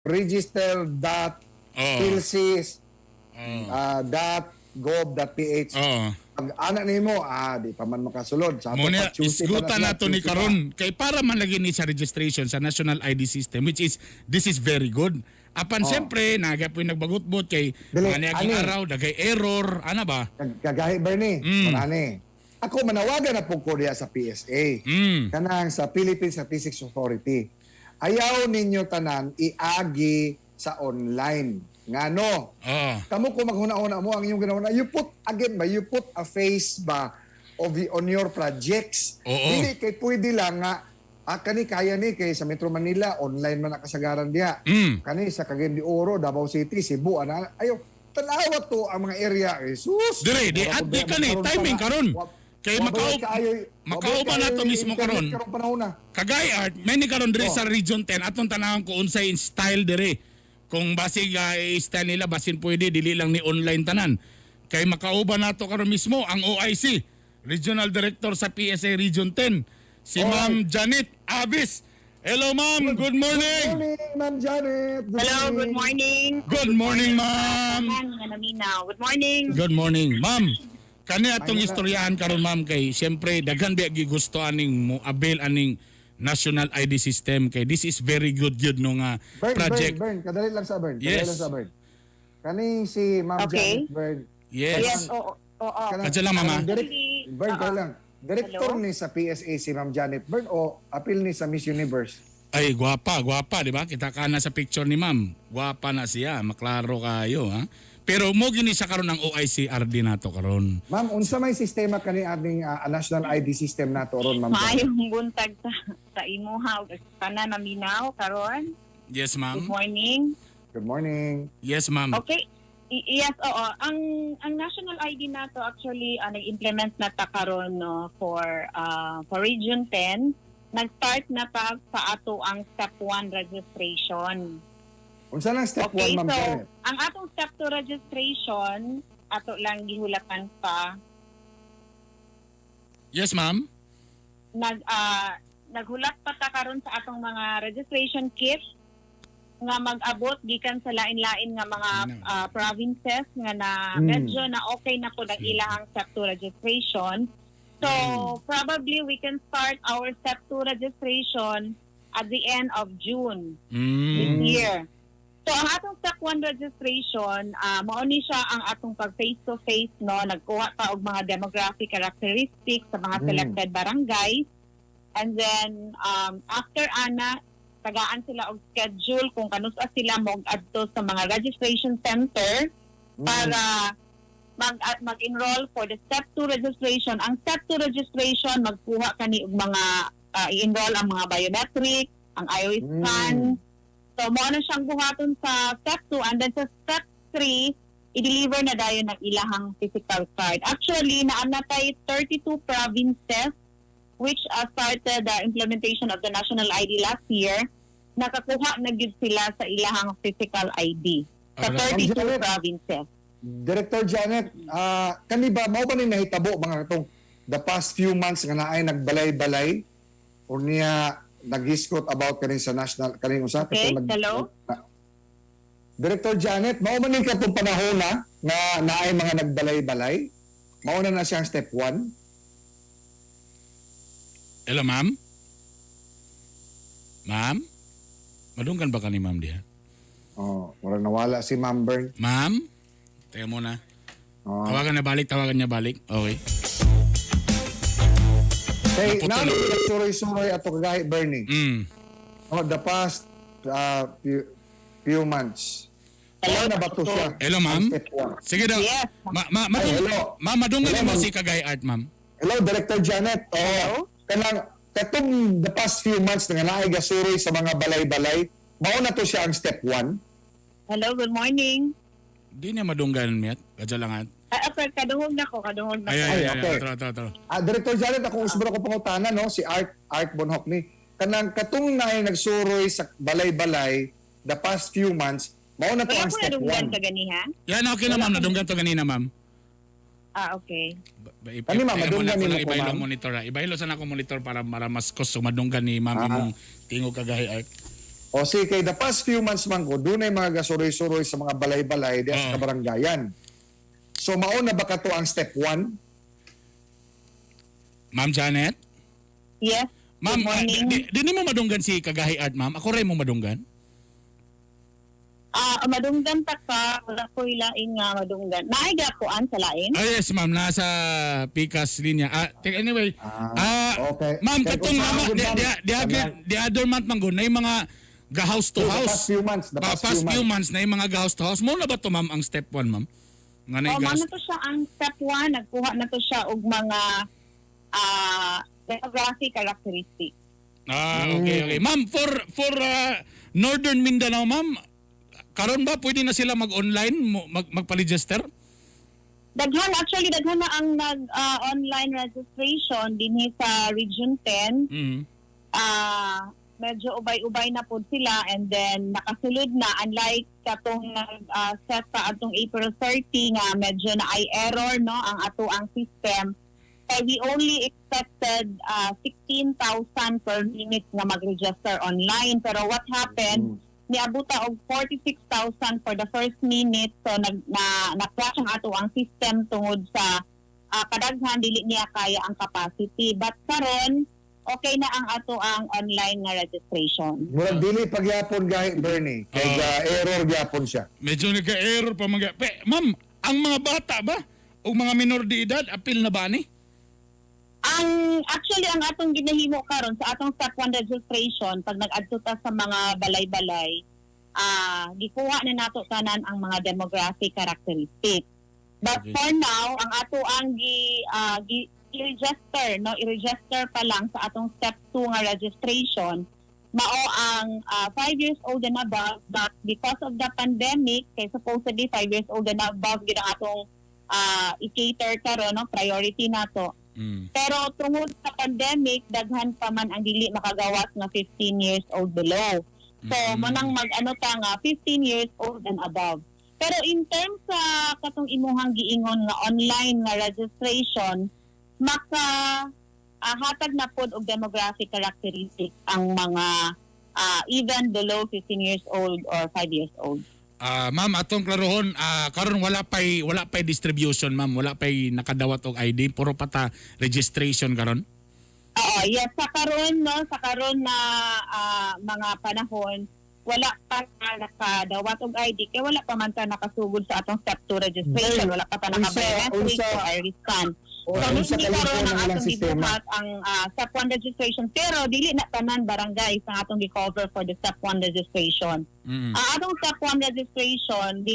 register.philsys.gov.ph. Pag anak nimo, di pa man makasulod. Sa Muna, Tuesday isgutan pa na to ni karon kay para man lagi ni sa registration sa National ID System, which is, this is very good. Apan siyempre, nagapoy nagbagutbot kay Dili, mga niyaging araw, dagay error, ano ba? Kagahi Bernie, manani. Ako manawagan na po ko diya sa PSA. Kanang sa Philippine Statistics Authority. Ayaw ninyo tanan iagi sa online. Ngano? Kamo ko maghuna-una mo ang inyong ginawa. You put again ba? You put a face ba on your projects. Dili kay pwede lang nga kani kaya ni kay sa Metro Manila online man nakasagaran diya. Kani sa Cagayan de Oro, Davao City, Cebu ana. Ayo tanawa to ang mga area. Jesus. Dire, di at di kani timing karon. Kay makauban na to mismo karon. Kagay art, may ni karon dire sa Region 10 atong tanawon ko unsay style dire. Kung basig style nila basin pwede dili lang ni online tanan. Kay makauban na to karon mismo ang OIC, Regional Director sa PSA Region 10, si Ma'am Janet Abis. Hello ma'am, good morning. Good morning, Ma'am Janet. Hello, good morning. Good morning ma'am. Good morning. Good morning ma'am. Kani atong istoryahan karon ma'am kay siyempre daghan biya gusto aning mo avail aning National ID System kay this is very good no nga project. Burn. Kadali lang sa Burn. Yes. Kadali lang sa Burn. Kani si Ma'am Janet Burn. Yes. Oo. Kadya lang mama. Burn ka lang. Director ni sa PSA si Ma'am Janet Burn o appeal ni sa Miss Universe? Ay, gwapa, di ba? Kita ka na sa picture ni ma'am. Gwapa na siya, maklaro kayo, ha? Pero mo gini sa karon ng OICRD nato karon. Ma'am, unsa may sistema kani ating National ID System nato ron, Ma'am? Mayong buntag sa imuha kana naminaw karon. Yes, ma'am. Good morning. Good morning. Yes, ma'am. Okay. Yes, oo. Ang national ID nato actually nag-implement na ta karon no for Region 10. Nag-start na pa sa ato ang step 1 registration. Unsa lang step 1, Ma'am so, Janet? ang atong step 2 registration ato lang gihulakan pa. Yes, ma'am. Naghulat pa ta karon sa atong mga registration kit nga mag-abot gikan sa lain-lain nga mga provinces nga na medyo na okay na po ang ilahang step 2 registration. So probably we can start our step 2 registration at the end of June this year. So ang atong step 1 registration, mao ni siya ang atong pag face-to-face no, nagkuha ta og mga demographic characteristics sa mga selected barangays. And then after ana tagaan sila og schedule kung kanusa sila mag-adto sa mga registration center para mag-enroll for the step 2 registration. Ang step 2 registration magkuha kani og mga i-enroll ang mga biometric, ang iris scan. So mo na siyang buhaton sa step 2 and then sa step 3 i-deliver na dayon ng ilahang physical card. Actually naanatay 32 provinces which started the implementation of the national ID last year. Nakakuha na gyud sila sa ilahang physical ID sa 32 provinces. Director Janet, kani ba mao ba ni nahitabo mga katong the past few months nga naay nagbalay-balay o niya nag-discuss about kani sa national kani usa hello. Director Janet, mao man ni katong panahon na nga naay mga nagbalay-balay? Mao na siyang step 1? Hello, ma'am? Ma'am? Madunggan ba ka ni ma'am diha? Wala nawala si Ma'am Bern. Ma'am? Teka muna. Tawagan niya balik. Okay. Kay nalo suroy-suroy ato kagahi Bernie. The past few months. Hello, na ba to siya? Hello, ma'am? Sige daw. Yes. Ma'am, madunggan mo si kagahi art, ma'am. Hello, Director Janet. Hello? Katong the past few months nga naay gasuroy sa mga balay-balay, mao na to siya ang step 1. Hello, good morning. Di niya madunggan miyat. Kadyalangan. Kadungog na ko. Ay, okay. Tara. Director Janet, ako usbra ko pangutana no si Art Bonhoc ni. Kanang katong naay nagsuroy sa balay-balay the past few months, mao na to ang step 1. Nadunggan ka ganiha? Yan, okay na ma'am. Nadunggan to ganina, ma'am. Okay. Kani ma'am, madunggan ni mo po, ibaylo ma'am. monitor. Ibaylo sana ko monitor para mas gusto madunggan ni ma'am imong tingog kagahi art. O si kay the past few months man ko, doon ay mga gasuroy-suroy sa mga balay-balay diya sa kabaranggayan. So mauna ba ka to ang step 1? Ma'am Janet? Yes. Ma'am, Good morning. di mo madunggan si Kagahi Art, ma'am? Ako rin mo madunggan? Madunggan ta ka, wala ko ilaing nga madunggan. Naiga ko an sa lain. Yes, ma'am. Nasa Picas linya. Anyway. Okay. Ma'am, Kaya katong kung mama, saan the other month man go, na yung mga ga-house to The house. past few months. Na yung mga ga-house to house. Muna ba to, ma'am, ang step 1, ma'am? Nga na yung Mano to siya ang step 1, nagkuha na to siya og mga demographic characteristics. Okay. Ma'am, for Northern Mindanao, ma'am, karon ba pwede na sila mag-online, magpa-register? Daghan na ang nag-online registration dinhi sa Region 10. Mm. Medyo ubay-ubay na po sila and then nakasulod na, unlike katong set pa atong April 30 nga medyo na ay error no ang ato ang system. We only expected 16,000 per minute nga mag-register online, pero what happened, niabuta og 46,000 for the first minute, so na-crash ang ato ang system tungod sa kadaghan dili niya kaya ang capacity. But karon okay na ang ato ang online nga registration. Murag dili pagyapon gahi Bernie. Kay error gyapon siya. Medyo nagka-error pa mga... Ma'am, ang mga bata ba? O mga minor de edad, apil na ba ni? Actually ang atong ginahimo karon sa atong step 1 registration, pag nag-adto ta sa mga balay-balay, gikuha na nato tanan ang mga demographic characteristics. But Okay. for now, ang ato ang i-register, no, i-register pa lang sa atong step 2 nga registration, mao ang 5 years old and above, but because of the pandemic, kay supposedly 5 years old and above gid ang atong i-cater karon, no, priority nato. Pero tungod sa pandemic, daghan pa man ang dili makagawas nga 15 years old below. So, manang mag-ano ta nga 15 years old and above. Pero in terms sa katong imuhang giingon nga online nga registration, hatag na pod og demographic characteristics ang mga even below 15 years old or 5 years old. Ma'am, atong klarohon, karon wala pay distribution, ma'am. Wala pay nakadawat og ID, puro pata registration karon. Oo, yes, sa karon na mga panahon, wala pa nakadawat og ID kay wala pa man ta nakasugod sa atong step 2 registration, wala pa ta naka-biometric or iris scan. So, hindi karon ang atong gibuhat ang step 1 registration, pero dili na tanan barangay sa atong gi-cover for the step 1 registration. Ang atong step 1 registration,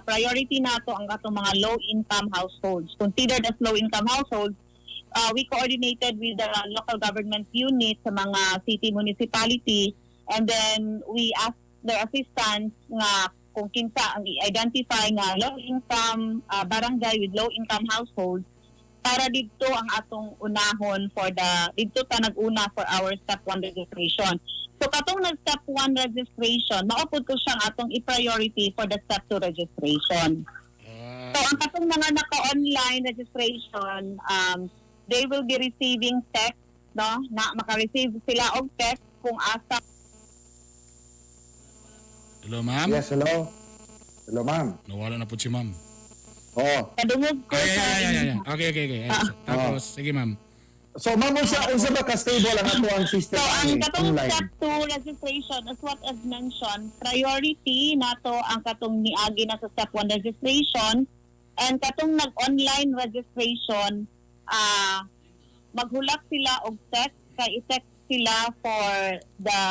priority nato ang atong mga low-income households. Considered as low-income households, we coordinated with the local government unit sa mga city municipality, and then we asked their assistance nga kung kinsa ang i-identify nga low-income barangay with low-income households para dito ang atong unahon dito ta nag-una for our step 1 registration. So katong nag-step 1 registration, maupod ko siyang atong i-priority for the step 2 registration. So ang katong mga naka-online registration, they will be receiving text, no? Na maka-receive sila og text kung asa. Hello, ma'am? Yes, hello. Hello, ma'am. Nawala na po si ma'am. Kadungog ko Yeah. Okay. Tapos, sige, ma'am. So, ma'am, unsa ba ka-stable ang ato ang system? So, ang katong online? step 2 registration, as what as mentioned, priority nato ang katong niagi na sa step 1 registration, and katong nag-online registration, maghulak sila og text, kay i-text sila for the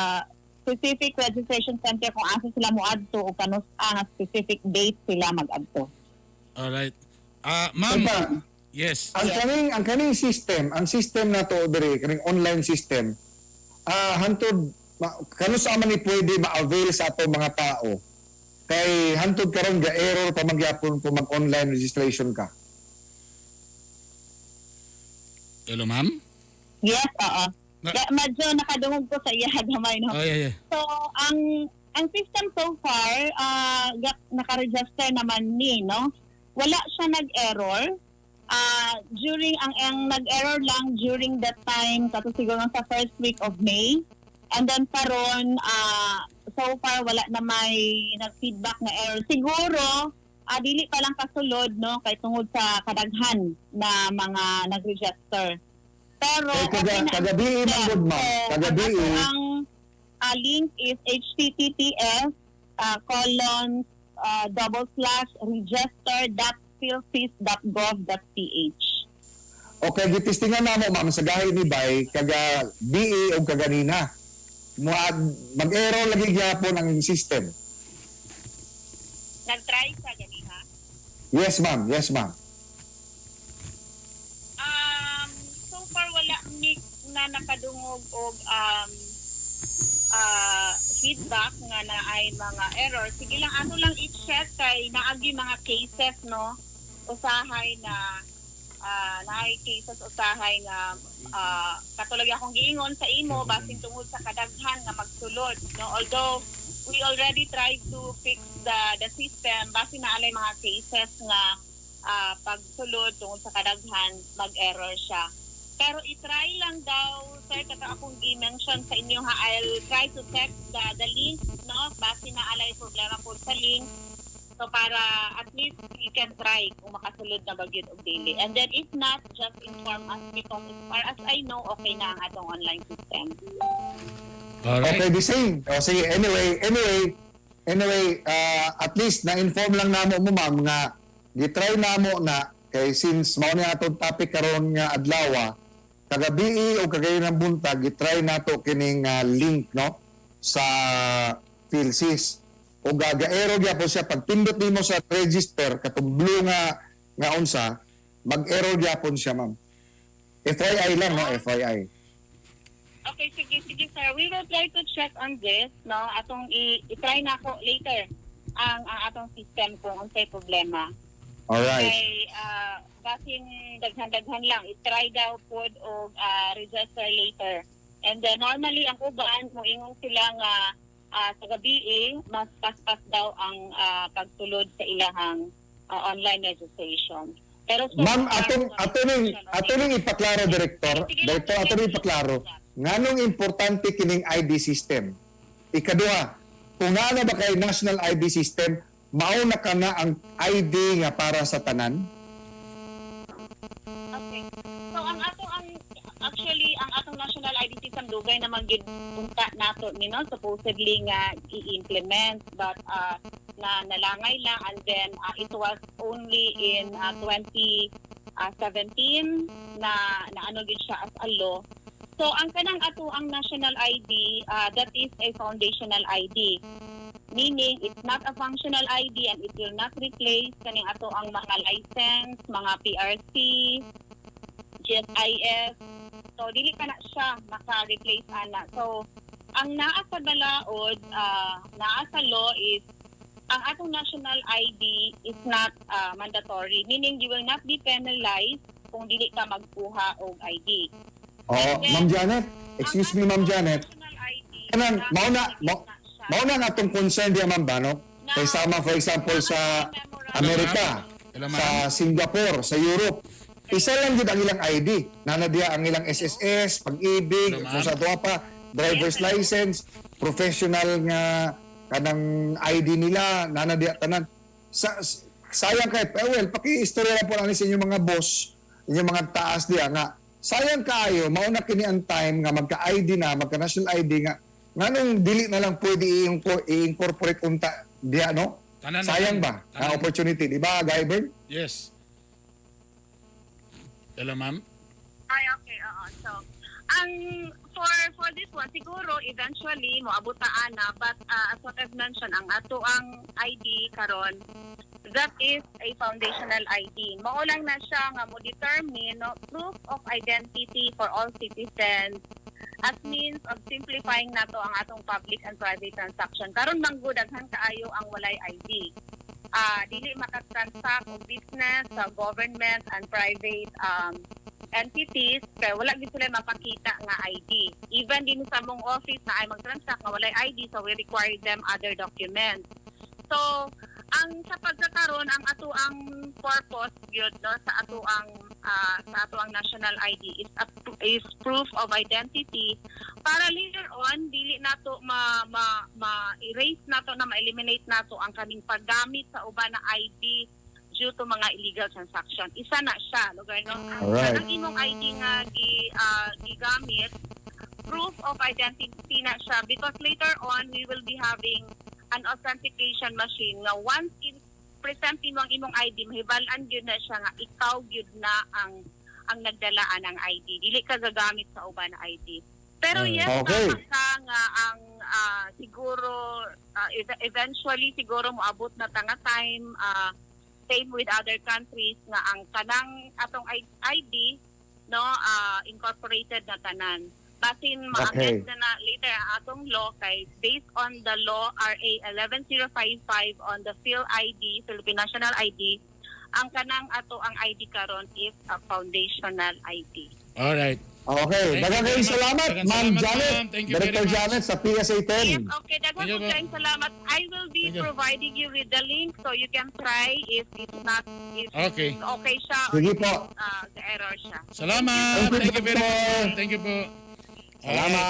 specific registration center kung asa sila moadto o kanus ang specific date sila mag-adto. Alright. Ma'am, Diba? yes. Ang kaning system, ang system na to diri, kaning online system, hantod kano sa man ni pwede ma-avail sa ato mga tao. Kay hantod karon ga error pa magyapon kung mag-online registration ka. Hello, ma'am? Yes, oo. Medyo nakadungog ko sa iya gamay, no? Oh, yeah. So, ang system so far, naka-register naman ni, no? Wala siya nag-error. During ang nag-error lang during that time, kato siguro sa first week of May. And then karon so far wala na may nag-feedback na error. Siguro dili pa lang kasulod no kay tungod sa kadaghan na mga nag-register. Pero kagabi man gud ma'am. Kagabi ang link is https://register.philsys.gov.ph. Okay, gitistingan namo ma'am sa gahi ni Bay kaga BE o kaganina. Mag-error lagi gyapon ang system. Nag-try sa ganiha? Yes ma'am, yes ma'am. So far wala mi na nakadungog og feedback nga na ay mga error. Sige lang ano lang i-check kay naagi mga cases no usahay na naay cases usahay nga katulad akong giingon sa imo basin tungod sa kadaghan nga magsulod no, although we already tried to fix the system basin na alay mga cases nga pagsulod tungod sa kadaghan mag-error siya. Pero i-try lang daw, sir, kata akong i-mention sa inyo ha, I'll try to check the link, no? Base na alay problema po sa link. So para at least you can try kung makasulod na bagyod og daily. And then if not, just inform us because as far as I know, okay na ang atong online system. Alright. Okay, the same. O sige, anyway, at least na-inform lang namo mo ma'am nga gitry namo na kay since mao ni atong topic karon nga adlaw kagabi o kagayon ng buntag gitry nato kining link no sa PhilSys o gaga-error gyapon siya pag pindot nimo sa register katong blue nga unsa mag-error gyapon siya ma'am. FYI lang no, FYI. Okay, sige sir. We will try to check on this, no? Atong i-try na ko later ang atong system kung unsay problema. Alright. Kay basin daghan-daghan lang i-try daw pod og register later. And then normally ang uban mo ingon sila nga sa gabi mas paspas daw ang pagtulod sa ilahang online registration. Pero so, ma'am, ato ning ipaklaro director, ato ning ipaklaro. Nganong importante kining ID system? Ikaduha, kung nga na ba kay national ID system, mao na ka na ang ID nga para sa tanan? Okay. So ang atong national ID system dugay naman gid punta nato ni no supposedly nga i-implement but na nalangay lang and then it was only in 2017 na ano gid siya as a law. So ang kanang ato ang national ID that is a foundational ID. Meaning, it's not a functional ID and it will not replace kaning ato ang mga license, mga PRC, GSIS. So, dili ka na siya maka-replace ana. So, ang naa sa balaod, naa sa law is, ang atong national ID is not mandatory. Meaning, you will not be penalized kung dili ka magkuha og ID. Ma'am Janet, excuse me Ma'am Janet. Kanan, mao na natong concern diya ma'am ba no? Kay sama for example sa Amerika, sa Singapore, sa Europe. Isa lang gid ang ilang ID. Nana diya ang ilang SSS, pag-ibig, kung sa tuwa pa, driver's license, professional nga kanang ID nila, nana diya tanan. Sayang kay well, paki-istorya na po lang sa inyong mga boss, inyong mga taas diya nga sayang kaayo, mauna kini ang time nga magka-ID na, magka-national ID nga nganong dili na lang pwede i-incorporate unta diya, no? Sayang ba? Ang opportunity, di ba, Guybird? Yes. Hello, ma'am? Ay, okay, oo. So, for this one, siguro, eventually, moabutaan na, but as what I've mentioned, ang ato ang ID karon that is a foundational ID. Maulang na siya nga mo determine no, proof of identity for all citizens as means of simplifying nato ang atong public and private transaction. Karon manggudaghan kaayo ang walay ID. Dili makatransact og business sa government and private entities kay wala gid sila mapakita nga ID. Even din sa mong office na ay magtransact nga walay ID, so we require them other documents. So ang sa pagkakaroon ang ato ang purpose gyud no sa ato ang sa ato ang national ID is proof of identity para later on dili nato ma-erase nato na ma-eliminate nato ang kaning paggamit sa uban na ID due to mga illegal transaction. Isa na siya, lugar no. Alright. Ang imong ID nga gigamit, proof of identity na siya because later on we will be having an authentication machine nga once presentin mo ang imong ID, mahibalaan gyud na siya nga ikaw gyud na ang nagdalaan ng ID. Dili ka gagamit sa uban na ID. Pero yes, Okay. tama ka nga ang siguro eventually siguro moabot na ta nga time same with other countries nga ang kanang atong ID no incorporated na tanan. Basin ma-amend na later ang atong law kay based on the law RA 11055 on the PhilID, Philippine National ID, ang kanang ato ang ID karon is a foundational ID. All right. Okay, daghang kayong salamat, Ma'am Janet, Director Janet sa PSA 10. Yes, okay. Daghang po kayong salamat. I will be providing you with the link so you can try if it's not, if Okay. okay siya or Sige if po. the error siya. Salamat. Thank you, Thank you very Doctor. much. Thank you po. Salamat.